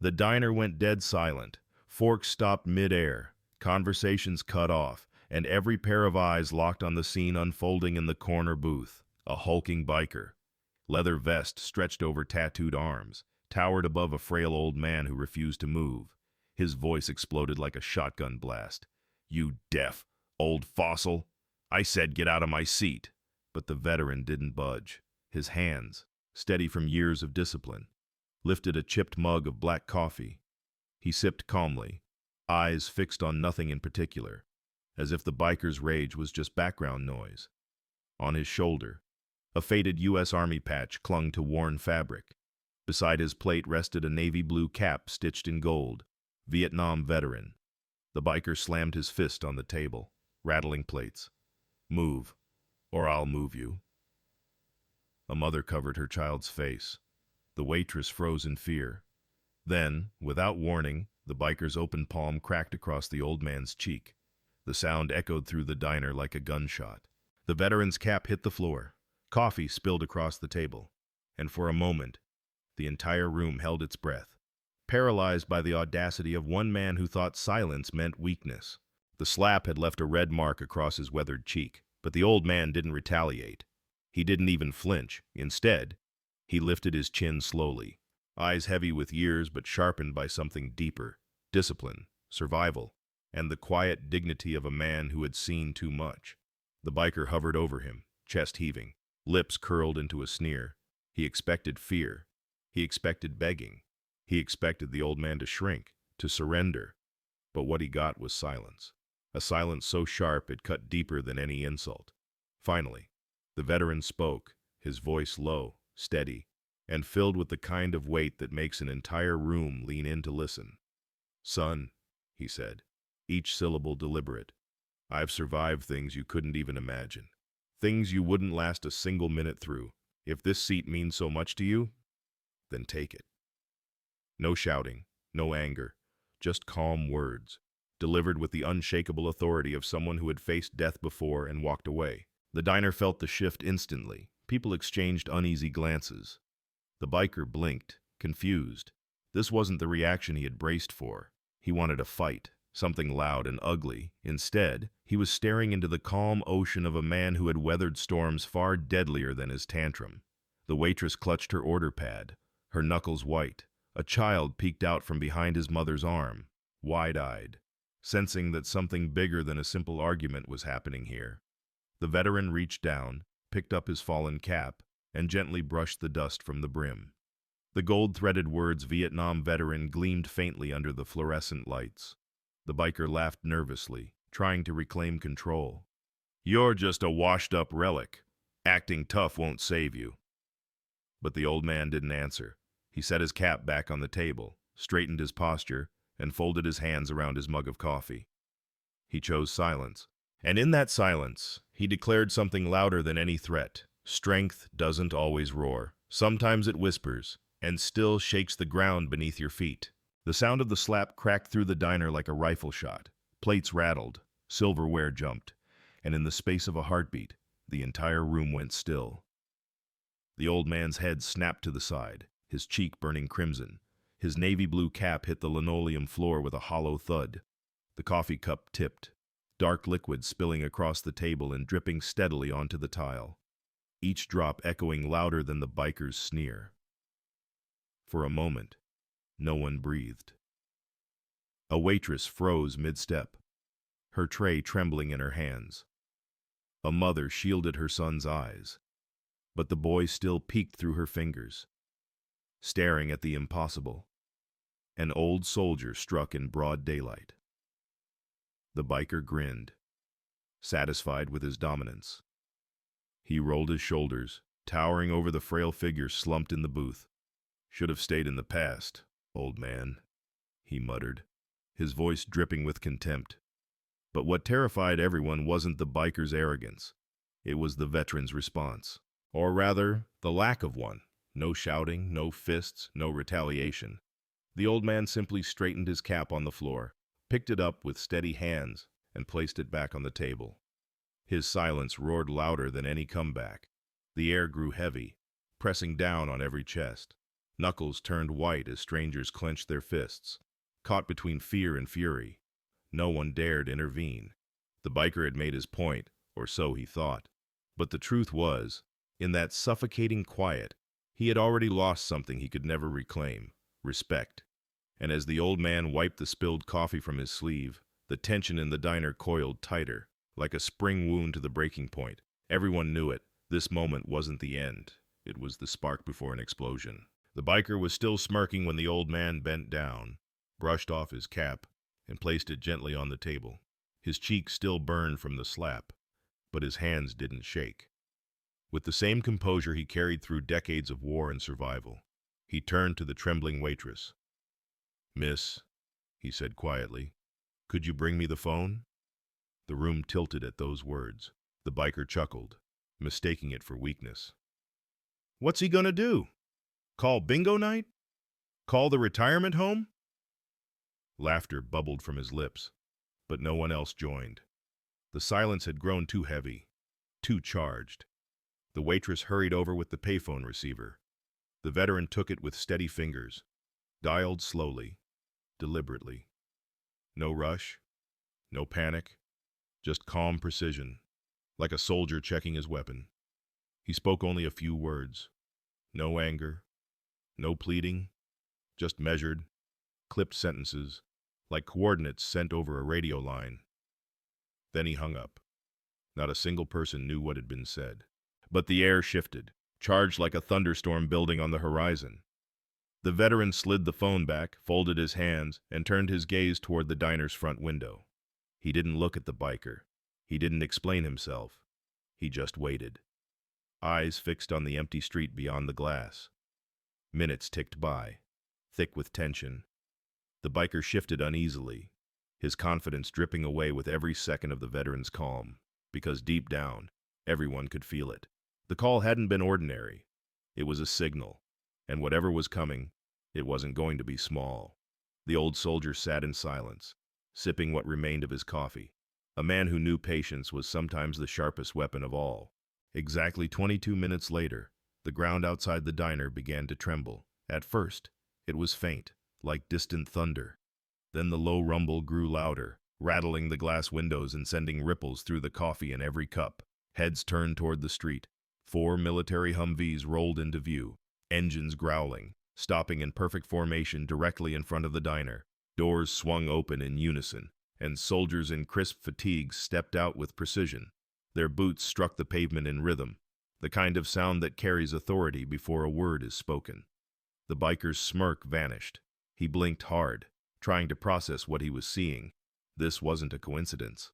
The diner went dead silent. Forks stopped mid-air, conversations cut off, and every pair of eyes locked on the scene unfolding in the corner booth. A hulking biker, leather vest stretched over tattooed arms, towered above a frail old man who refused to move. His voice exploded like a shotgun blast. "You deaf, old fossil! I said get out of my seat!" But the veteran didn't budge. His hands, steady from years of discipline, lifted a chipped mug of black coffee. He sipped calmly, eyes fixed on nothing in particular, as if the biker's rage was just background noise. On his shoulder, a faded U.S. Army patch clung to worn fabric. Beside his plate rested a navy blue cap stitched in gold. Vietnam veteran. The biker slammed his fist on the table, rattling plates. "Move, or I'll move you." A mother covered her child's face. The waitress froze in fear. Then, without warning, the biker's open palm cracked across the old man's cheek. The sound echoed through the diner like a gunshot. The veteran's cap hit the floor. Coffee spilled across the table. And for a moment, the entire room held its breath, paralyzed by the audacity of one man who thought silence meant weakness. The slap had left a red mark across his weathered cheek, but the old man didn't retaliate. He didn't even flinch. Instead, he lifted his chin slowly, eyes heavy with years but sharpened by something deeper: discipline, survival, and the quiet dignity of a man who had seen too much. The biker hovered over him, chest heaving, lips curled into a sneer. He expected fear. He expected begging. He expected the old man to shrink, to surrender. But what he got was silence. A silence so sharp it cut deeper than any insult. Finally, the veteran spoke, his voice low, steady, and filled with the kind of weight that makes an entire room lean in to listen. "Son," he said, each syllable deliberate, "I've survived things you couldn't even imagine. Things you wouldn't last a single minute through. If this seat means so much to you, then take it." No shouting, no anger, just calm words, delivered with the unshakable authority of someone who had faced death before and walked away. The diner felt the shift instantly. People exchanged uneasy glances. The biker blinked, confused. This wasn't the reaction he had braced for. He wanted a fight, something loud and ugly. Instead, he was staring into the calm ocean of a man who had weathered storms far deadlier than his tantrum. The waitress clutched her order pad, her knuckles white. A child peeked out from behind his mother's arm, wide-eyed, sensing that something bigger than a simple argument was happening here. The veteran reached down, picked up his fallen cap, and gently brushed the dust from the brim. The gold-threaded words "Vietnam veteran" gleamed faintly under the fluorescent lights. The biker laughed nervously, trying to reclaim control. "You're just a washed-up relic. Acting tough won't save you." But the old man didn't answer. He set his cap back on the table, straightened his posture, and folded his hands around his mug of coffee. He chose silence. And in that silence, he declared something louder than any threat. Strength doesn't always roar. Sometimes it whispers, and still shakes the ground beneath your feet. The sound of the slap cracked through the diner like a rifle shot. Plates rattled, silverware jumped, and in the space of a heartbeat, the entire room went still. The old man's head snapped to the side, his cheek burning crimson. His navy blue cap hit the linoleum floor with a hollow thud. The coffee cup tipped, dark liquid spilling across the table and dripping steadily onto the tile, each drop echoing louder than the biker's sneer. For a moment, no one breathed. A waitress froze mid-step, her tray trembling in her hands. A mother shielded her son's eyes, but the boy still peeked through her fingers, staring at the impossible. An old soldier struck in broad daylight. The biker grinned, satisfied with his dominance. He rolled his shoulders, towering over the frail figure slumped in the booth. "Should have stayed in the past, old man," he muttered, his voice dripping with contempt. But what terrified everyone wasn't the biker's arrogance. It was the veteran's response. Or rather, the lack of one. No shouting, no fists, no retaliation. The old man simply straightened his cap on the floor, picked it up with steady hands, and placed it back on the table. His silence roared louder than any comeback. The air grew heavy, pressing down on every chest. Knuckles turned white as strangers clenched their fists. Caught between fear and fury, no one dared intervene. The biker had made his point, or so he thought. But the truth was, in that suffocating quiet, he had already lost something he could never reclaim: respect. And as the old man wiped the spilled coffee from his sleeve, the tension in the diner coiled tighter, like a spring wound to the breaking point. Everyone knew it. This moment wasn't the end. It was the spark before an explosion. The biker was still smirking when the old man bent down, brushed off his cap, and placed it gently on the table. His cheeks still burned from the slap, but his hands didn't shake. With the same composure he carried through decades of war and survival, he turned to the trembling waitress. "Miss," he said quietly, "could you bring me the phone?" The room tilted at those words. The biker chuckled, mistaking it for weakness. "What's he gonna do? Call bingo night? Call the retirement home?" Laughter bubbled from his lips, but no one else joined. The silence had grown too heavy, too charged. The waitress hurried over with the payphone receiver. The veteran took it with steady fingers, dialed slowly, deliberately. No rush, no panic, just calm precision, like a soldier checking his weapon. He spoke only a few words. No anger, no pleading, just measured, clipped sentences, like coordinates sent over a radio line. Then he hung up. Not a single person knew what had been said. But the air shifted, charged like a thunderstorm building on the horizon. The veteran slid the phone back, folded his hands, and turned his gaze toward the diner's front window. He didn't look at the biker. He didn't explain himself. He just waited, eyes fixed on the empty street beyond the glass. Minutes ticked by, thick with tension. The biker shifted uneasily, his confidence dripping away with every second of the veteran's calm, because deep down, everyone could feel it. The call hadn't been ordinary. It was a signal, and whatever was coming, it wasn't going to be small. The old soldier sat in silence, sipping what remained of his coffee. A man who knew patience was sometimes the sharpest weapon of all. Exactly 22 minutes later, the ground outside the diner began to tremble. At first, it was faint, like distant thunder. Then the low rumble grew louder, rattling the glass windows and sending ripples through the coffee in every cup. Heads turned toward the street. 4 military Humvees rolled into view, engines growling, stopping in perfect formation directly in front of the diner. Doors swung open in unison, and soldiers in crisp fatigues stepped out with precision. Their boots struck the pavement in rhythm, the kind of sound that carries authority before a word is spoken. The biker's smirk vanished. He blinked hard, trying to process what he was seeing. This wasn't a coincidence.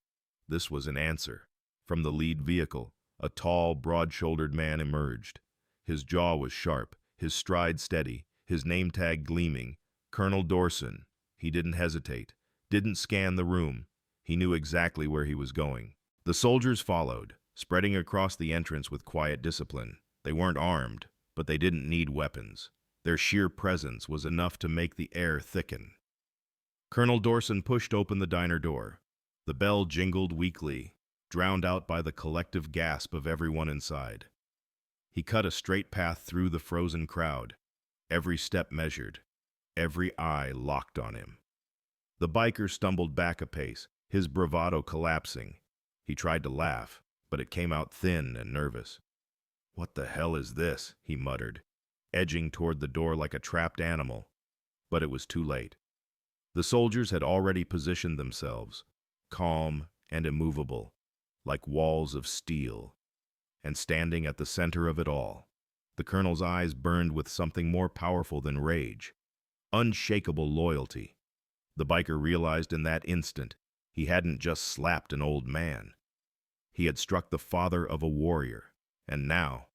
This was an answer. From the lead vehicle, a tall, broad-shouldered man emerged. His jaw was sharp, his stride steady, his name tag gleaming. Colonel Dorson. He didn't hesitate, didn't scan the room. He knew exactly where he was going. The soldiers followed, spreading across the entrance with quiet discipline. They weren't armed, but they didn't need weapons. Their sheer presence was enough to make the air thicken. Colonel Dorson pushed open the diner door. The bell jingled weakly, drowned out by the collective gasp of everyone inside. He cut a straight path through the frozen crowd, every step measured, every eye locked on him. The biker stumbled back a pace, his bravado collapsing. He tried to laugh, but it came out thin and nervous. "What the hell is this?" he muttered, edging toward the door like a trapped animal. But it was too late. The soldiers had already positioned themselves, calm and immovable, like walls of steel. And standing at the center of it all, the colonel's eyes burned with something more powerful than rage: unshakable loyalty. The biker realized in that instant he hadn't just slapped an old man. He had struck the father of a warrior, and now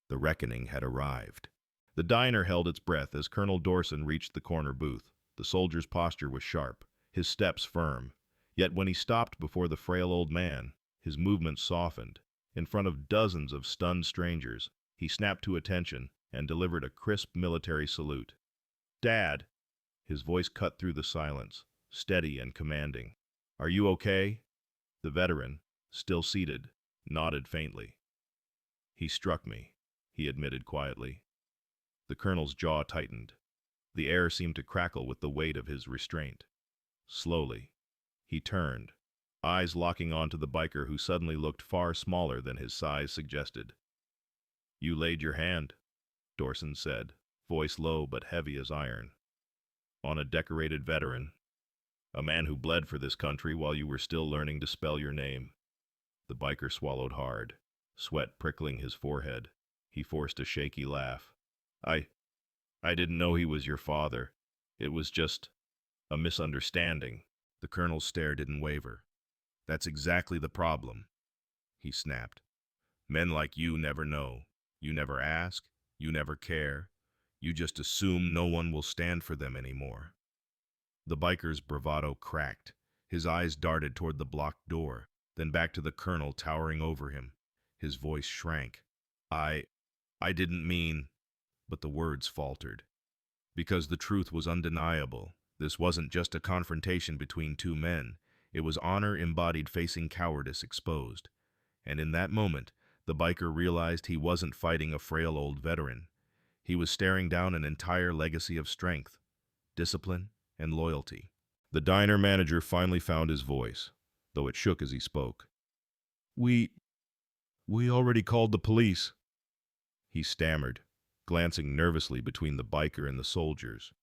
the reckoning had arrived. The diner held its breath as Colonel Dorson reached the corner booth. The soldier's posture was sharp, his steps firm. Yet when he stopped before the frail old man, his movements softened. In front of dozens of stunned strangers, he snapped to attention and delivered a crisp military salute. "Dad!" His voice cut through the silence, steady and commanding. "Are you okay?" The veteran, still seated, nodded faintly. "He struck me," he admitted quietly. The colonel's jaw tightened. The air seemed to crackle with the weight of his restraint. Slowly, he turned, eyes locking onto the biker who suddenly looked far smaller than his size suggested. "You laid your hand," Dorson said, voice low but heavy as iron, "on a decorated veteran, a man who bled for this country while you were still learning to spell your name." The biker swallowed hard, sweat prickling his forehead. He forced a shaky laugh. I didn't know he was your father. It was just a misunderstanding." The colonel's stare didn't waver. "That's exactly the problem," he snapped. "Men like you never know. You never ask. You never care. You just assume no one will stand for them anymore." The biker's bravado cracked. His eyes darted toward the blocked door, then back to the colonel towering over him. His voice shrank. I didn't mean," but the words faltered. Because the truth was undeniable. This wasn't just a confrontation between two men. It was honor embodied facing cowardice exposed. And in that moment, the biker realized he wasn't fighting a frail old veteran. He was staring down an entire legacy of strength, discipline, and loyalty. The diner manager finally found his voice, though it shook as he spoke. We already called the police," he stammered, glancing nervously between the biker and the soldiers.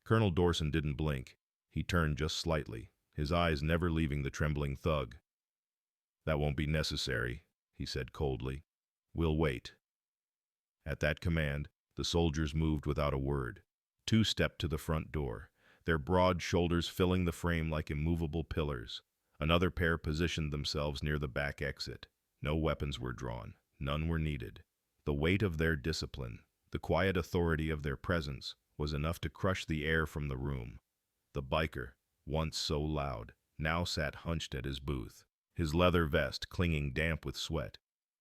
Colonel Dorson didn't blink. He turned just slightly, his eyes never leaving the trembling thug. "That won't be necessary," he said coldly. "We'll wait." At that command, the soldiers moved without a word. Two stepped to the front door, their broad shoulders filling the frame like immovable pillars. Another pair positioned themselves near the back exit. No weapons were drawn. None were needed. The weight of their discipline, the quiet authority of their presence, was enough to crush the air from the room. The biker, once so loud, now sat hunched at his booth, his leather vest clinging damp with sweat.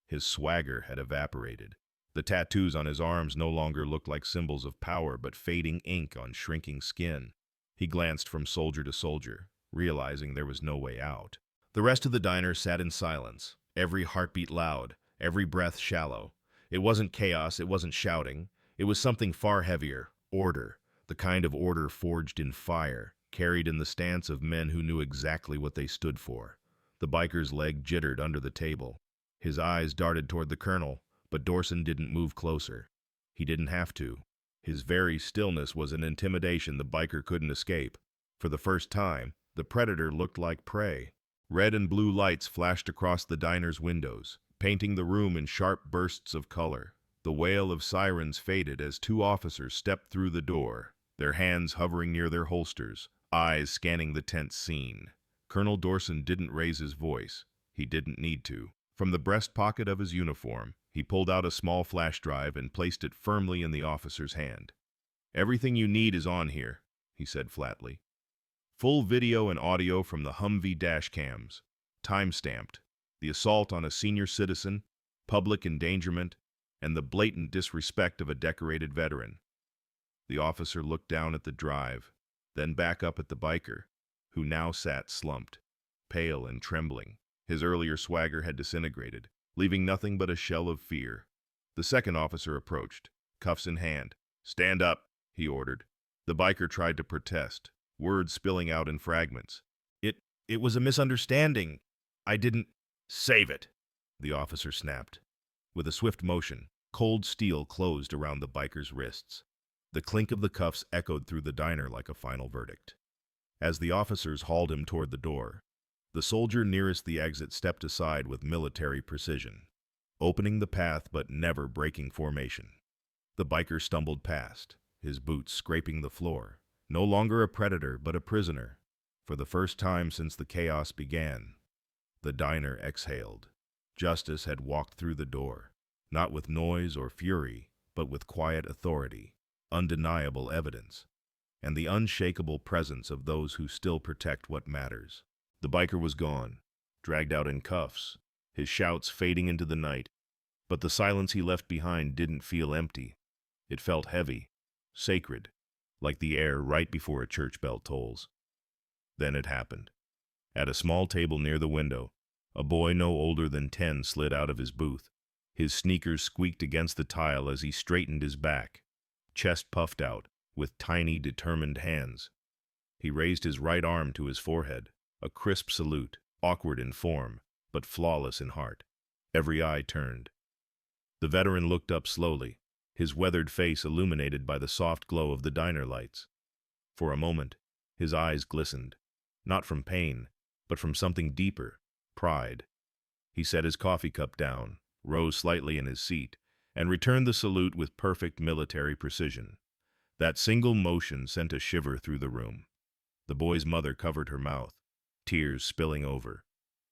His swagger had evaporated. The tattoos on his arms no longer looked like symbols of power, but fading ink on shrinking skin. He glanced from soldier to soldier, realizing there was no way out. The rest of the diner sat in silence, every heartbeat loud, every breath shallow. It wasn't chaos, it wasn't shouting. It was something far heavier, order, the kind of order forged in fire, carried in the stance of men who knew exactly what they stood for. The biker's leg jittered under the table. His eyes darted toward the colonel, but Dorson didn't move closer. He didn't have to. His very stillness was an intimidation the biker couldn't escape. For the first time, the predator looked like prey. Red and blue lights flashed across the diner's windows, painting the room in sharp bursts of color. The wail of sirens faded as two officers stepped through the door, their hands hovering near their holsters, eyes scanning the tense scene. Colonel Dorson didn't raise his voice. He didn't need to. From the breast pocket of his uniform, he pulled out a small flash drive and placed it firmly in the officer's hand. "Everything you need is on here," he said flatly. "Full video and audio from the Humvee dash cams, time-stamped, the assault on a senior citizen, public endangerment, and the blatant disrespect of a decorated veteran." The officer looked down at the drive, then back up at the biker, who now sat slumped, pale and trembling. His earlier swagger had disintegrated, leaving nothing but a shell of fear. The second officer approached, cuffs in hand. "Stand up," he ordered. The biker tried to protest, words spilling out in fragments. It was a misunderstanding. I didn't—" "Save it," the officer snapped. With a swift motion, cold steel closed around the biker's wrists. The clink of the cuffs echoed through the diner like a final verdict. As the officers hauled him toward the door, the soldier nearest the exit stepped aside with military precision, opening the path but never breaking formation. The biker stumbled past, his boots scraping the floor, no longer a predator but a prisoner. For the first time since the chaos began, the diner exhaled. Justice had walked through the door, not with noise or fury, but with quiet authority, undeniable evidence, and the unshakable presence of those who still protect what matters. The biker was gone, dragged out in cuffs, his shouts fading into the night, but the silence he left behind didn't feel empty. It felt heavy, sacred, like the air right before a church bell tolls. Then it happened. At a small table near the window, a boy no older than 10 slid out of his booth. His sneakers squeaked against the tile as he straightened his back, chest puffed out, with tiny, determined hands. He raised his right arm to his forehead, a crisp salute, awkward in form, but flawless in heart. Every eye turned. The veteran looked up slowly, his weathered face illuminated by the soft glow of the diner lights. For a moment, his eyes glistened, not from pain, but from something deeper, pride. He set his coffee cup down, rose slightly in his seat, and returned the salute with perfect military precision. That single motion sent a shiver through the room. The boy's mother covered her mouth, tears spilling over.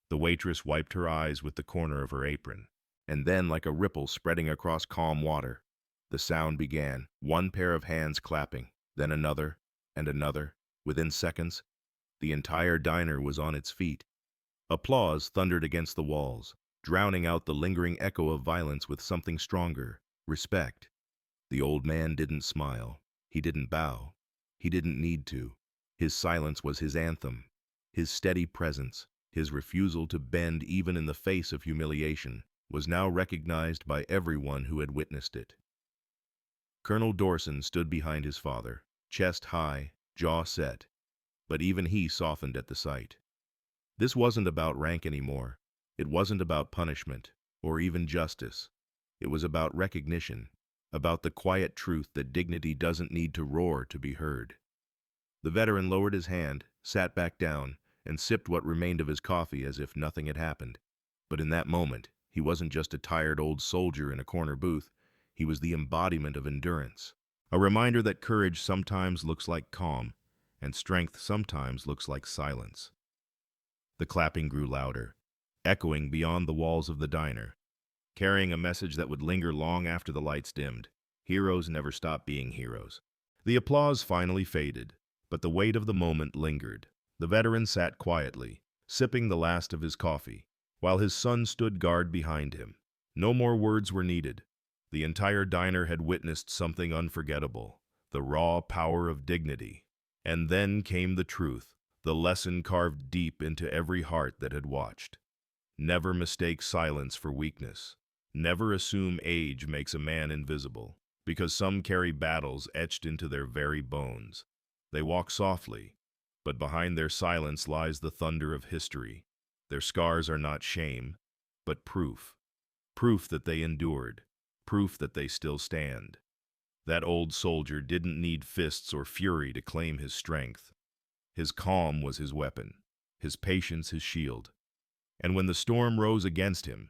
The waitress wiped her eyes with the corner of her apron. And then, like a ripple spreading across calm water, the sound began, one pair of hands clapping, then another, and another. Within seconds, the entire diner was on its feet. Applause thundered against the walls, drowning out the lingering echo of violence with something stronger, respect. The old man didn't smile. He didn't bow. He didn't need to. His silence was his anthem. His steady presence, his refusal to bend even in the face of humiliation, was now recognized by everyone who had witnessed it. Colonel Dorson stood behind his father, chest high, jaw set, but even he softened at the sight. This wasn't about rank anymore. It wasn't about punishment, or even justice. It was about recognition, about the quiet truth that dignity doesn't need to roar to be heard. The veteran lowered his hand, sat back down, and sipped what remained of his coffee as if nothing had happened. But in that moment, he wasn't just a tired old soldier in a corner booth. He was the embodiment of endurance. A reminder that courage sometimes looks like calm, and strength sometimes looks like silence. The clapping grew louder, echoing beyond the walls of the diner, carrying a message that would linger long after the lights dimmed. Heroes never stop being heroes. The applause finally faded, but the weight of the moment lingered. The veteran sat quietly, sipping the last of his coffee, while his son stood guard behind him. No more words were needed. The entire diner had witnessed something unforgettable, the raw power of dignity. And then came the truth, the lesson carved deep into every heart that had watched. Never mistake silence for weakness. Never assume age makes a man invisible, because some carry battles etched into their very bones. They walk softly, but behind their silence lies the thunder of history. Their scars are not shame, but proof. Proof that they endured. Proof that they still stand. That old soldier didn't need fists or fury to claim his strength. His calm was his weapon, his patience his shield. And when the storm rose against him,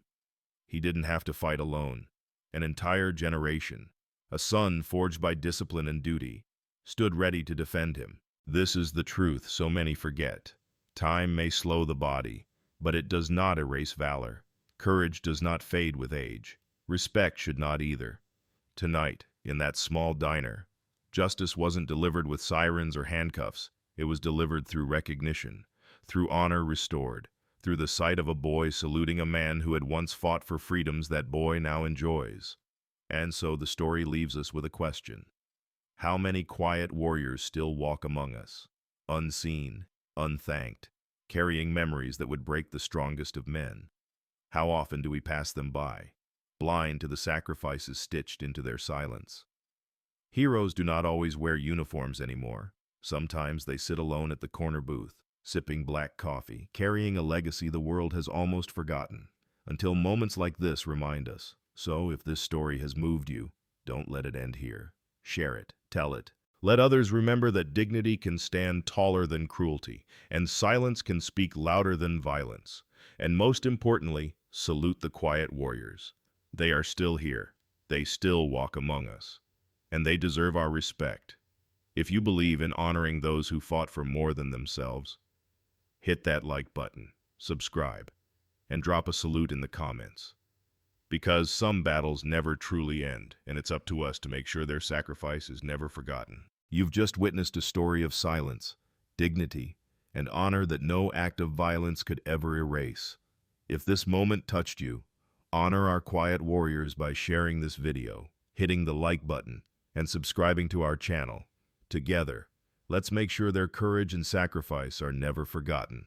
he didn't have to fight alone. An entire generation, a son forged by discipline and duty, stood ready to defend him. This is the truth so many forget. Time may slow the body, but it does not erase valor. Courage does not fade with age. Respect should not either. Tonight, in that small diner, justice wasn't delivered with sirens or handcuffs. It was delivered through recognition, through honor restored, through the sight of a boy saluting a man who had once fought for freedoms that boy now enjoys. And so the story leaves us with a question. How many quiet warriors still walk among us, unseen, unthanked, carrying memories that would break the strongest of men? How often do we pass them by, blind to the sacrifices stitched into their silence? Heroes do not always wear uniforms anymore. Sometimes they sit alone at the corner booth, sipping black coffee, carrying a legacy the world has almost forgotten, until moments like this remind us. So if this story has moved you, don't let it end here. Share it, tell it. Let others remember that dignity can stand taller than cruelty, and silence can speak louder than violence. And most importantly, salute the quiet warriors. They are still here. They still walk among us. And they deserve our respect. If you believe in honoring those who fought for more than themselves, hit that like button, subscribe, and drop a salute in the comments. Because some battles never truly end, and it's up to us to make sure their sacrifice is never forgotten. You've just witnessed a story of silence, dignity, and honor that no act of violence could ever erase. If this moment touched you, honor our quiet warriors by sharing this video, hitting the like button, and subscribing to our channel. Together, let's make sure their courage and sacrifice are never forgotten.